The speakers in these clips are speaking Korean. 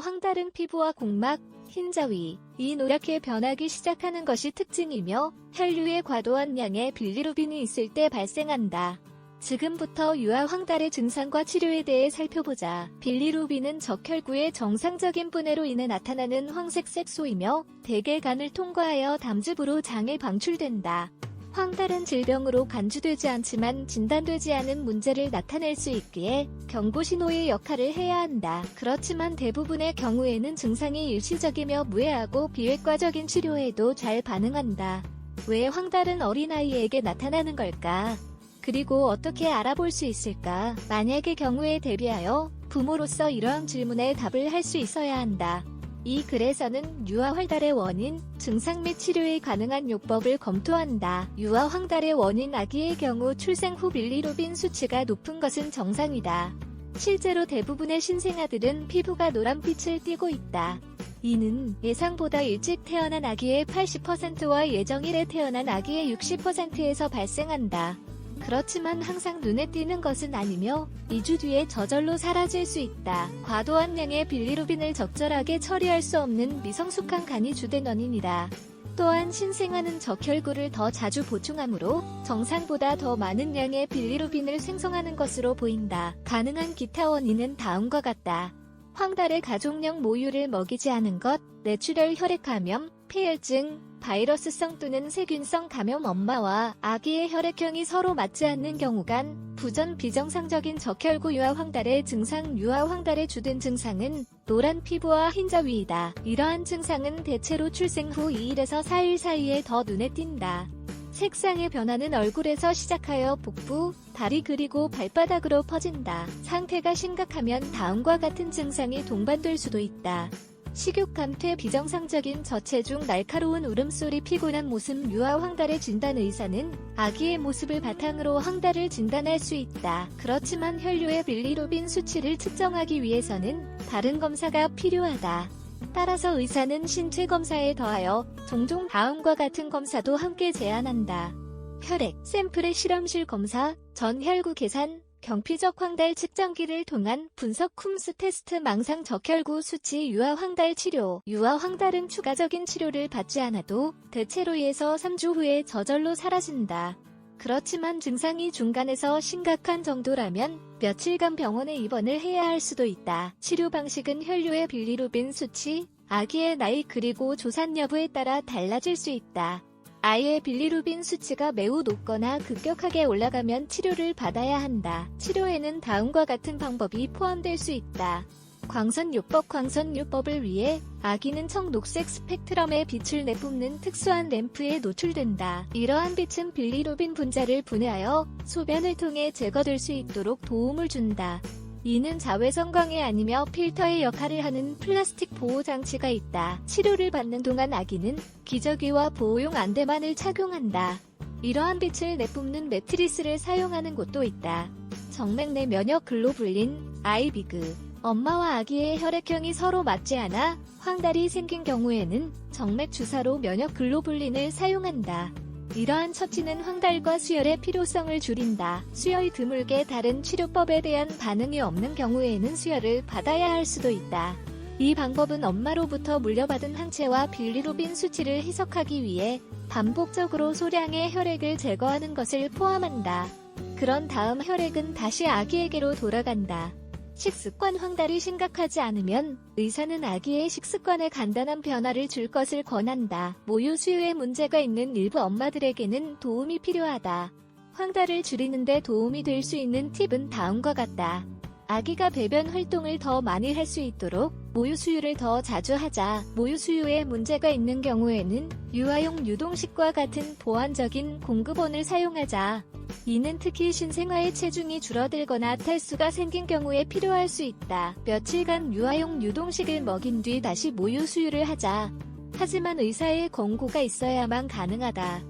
황다른 피부와 곡막, 흰자위, 이 노랗게 변하기 시작하는 것이 특징이며 혈류에 과도한 양의 빌리루빈이 있을 때 발생한다. 지금부터 유아 황달의 증상과 치료에 대해 살펴보자. 빌리루빈은 적혈구의 정상적인 분해로 인해 나타나는 황색 색소이며 대개 간을 통과하여 담즙으로 장에 방출된다. 황달은 질병으로 간주되지 않지만 진단되지 않은 문제를 나타낼 수 있기에 경고신호의 역할을 해야 한다. 그렇지만 대부분의 경우에는 증상이 일시적이며 무해하고 비효과적인 치료에도 잘 반응한다. 왜 황달은 어린아이에게 나타나는 걸까? 그리고 어떻게 알아볼 수 있을까? 만약의 경우에 대비하여 부모로서 이러한 질문에 답을 할 수 있어야 한다. 이 글에서는 유아 황달의 원인, 증상 및 치료에 가능한 요법을 검토한다. 유아 황달의 원인 아기의 경우 출생 후 빌리루빈 수치가 높은 것은 정상이다. 실제로 대부분의 신생아들은 피부가 노란빛을 띠고 있다. 이는 예상보다 일찍 태어난 아기의 80%와 예정일에 태어난 아기의 60%에서 발생한다. 그렇지만 항상 눈에 띄는 것은 아니며 2주 뒤에 저절로 사라질 수 있다. 과도한 양의 빌리루빈을 적절하게 처리할 수 없는 미성숙한 간이 주된 원인이다. 또한 신생아는 적혈구를 더 자주 보충하므로 정상보다 더 많은 양의 빌리루빈을 생성하는 것으로 보인다. 가능한 기타 원인은 다음과 같다. 황달의 가족용 모유를 먹이지 않은 것, 뇌출혈 혈액감염, 폐혈증, 바이러스성 또는 세균성 감염, 엄마와 아기의 혈액형이 서로 맞지 않는 경우 간, 부전 비정상적인 적혈구 유아 황달의 증상. 유아 황달의 주된 증상은 노란 피부와 흰자위이다. 이러한 증상은 대체로 출생 후 2일에서 4일 사이에 더 눈에 띈다. 색상의 변화는 얼굴에서 시작하여 복부, 다리 그리고 발바닥으로 퍼진다. 상태가 심각하면 다음과 같은 증상이 동반될 수도 있다. 식욕 감퇴, 비정상적인 저체중, 날카로운 울음소리, 피곤한 모습. 유아 황달의 진단. 의사는 아기의 모습을 바탕으로 황달을 진단할 수 있다. 그렇지만 혈류의 빌리루빈 수치를 측정하기 위해서는 다른 검사가 필요하다. 따라서 의사는 신체 검사에 더하여 종종 다음과 같은 검사도 함께 제안한다. 혈액 샘플의 실험실 검사, 전혈구 계산, 경피적 황달 측정기를 통한 분석, 쿰스 테스트, 망상 적혈구 수치. 유아 황달 치료. 유아 황달은 추가적인 치료를 받지 않아도 대체로 2에서 3주 후에 저절로 사라진다. 그렇지만 증상이 중간에서 심각한 정도라면 며칠간 병원에 입원을 해야 할 수도 있다. 치료 방식은 혈류의 빌리루빈 수치, 아기의 나이 그리고 조산 여부에 따라 달라질 수 있다. 아이의 빌리루빈 수치가 매우 높거나 급격하게 올라가면 치료를 받아야 한다. 치료에는 다음과 같은 방법이 포함될 수 있다. 광선요법. 광선요법을 위해 아기는 청록색 스펙트럼의 빛을 내뿜는 특수한 램프에 노출된다. 이러한 빛은 빌리루빈 분자를 분해하여 소변을 통해 제거될 수 있도록 도움을 준다. 이는 자외선 광해 아니며 필터의 역할을 하는 플라스틱 보호 장치가 있다. 치료를 받는 동안 아기는 기저귀와 보호용 안대만을 착용한다. 이러한 빛을 내뿜는 매트리스를 사용하는 곳도 있다. 정맥 내 면역 글로불린, 아이비그. 엄마와 아기의 혈액형이 서로 맞지 않아 황달이 생긴 경우에는 정맥 주사로 면역 글로불린을 사용한다. 이러한 처치는 황달과 수혈의 필요성을 줄인다. 수혈이 드물게 다른 치료법에 대한 반응이 없는 경우에는 수혈을 받아야 할 수도 있다. 이 방법은 엄마로부터 물려받은 항체와 빌리루빈 수치를 해석하기 위해 반복적으로 소량의 혈액을 제거하는 것을 포함한다. 그런 다음 혈액은 다시 아기에게로 돌아간다. 식습관. 황달이 심각하지 않으면 의사는 아기의 식습관에 간단한 변화를 줄 것을 권한다. 모유 수유에 문제가 있는 일부 엄마들에게는 도움이 필요하다. 황달을 줄이는 데 도움이 될 수 있는 팁은 다음과 같다. 아기가 배변 활동을 더 많이 할 수 있도록 모유 수유를 더 자주 하자. 모유 수유에 문제가 있는 경우에는 유아용 유동식과 같은 보완적인 공급원을 사용하자. 이는 특히 신생아의 체중이 줄어들거나 탈수가 생긴 경우에 필요할 수 있다. 며칠간 유아용 유동식을 먹인 뒤 다시 모유 수유를 하자. 하지만 의사의 권고가 있어야만 가능하다.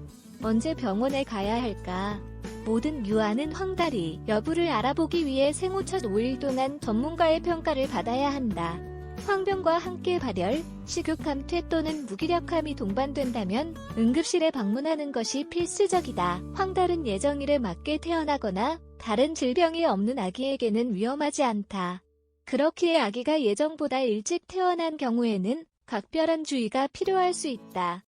언제 병원에 가야 할까? 모든 유아는 황달이 여부를 알아보기 위해 생후 첫 5일 동안 전문가의 평가를 받아야 한다. 황변과 함께 발열, 식욕 감퇴 또는 무기력함이 동반된다면 응급실에 방문하는 것이 필수적이다. 황달은 예정일에 맞게 태어나거나 다른 질병이 없는 아기에게는 위험하지 않다. 그렇기에 아기가 예정보다 일찍 태어난 경우에는 각별한 주의가 필요할 수 있다.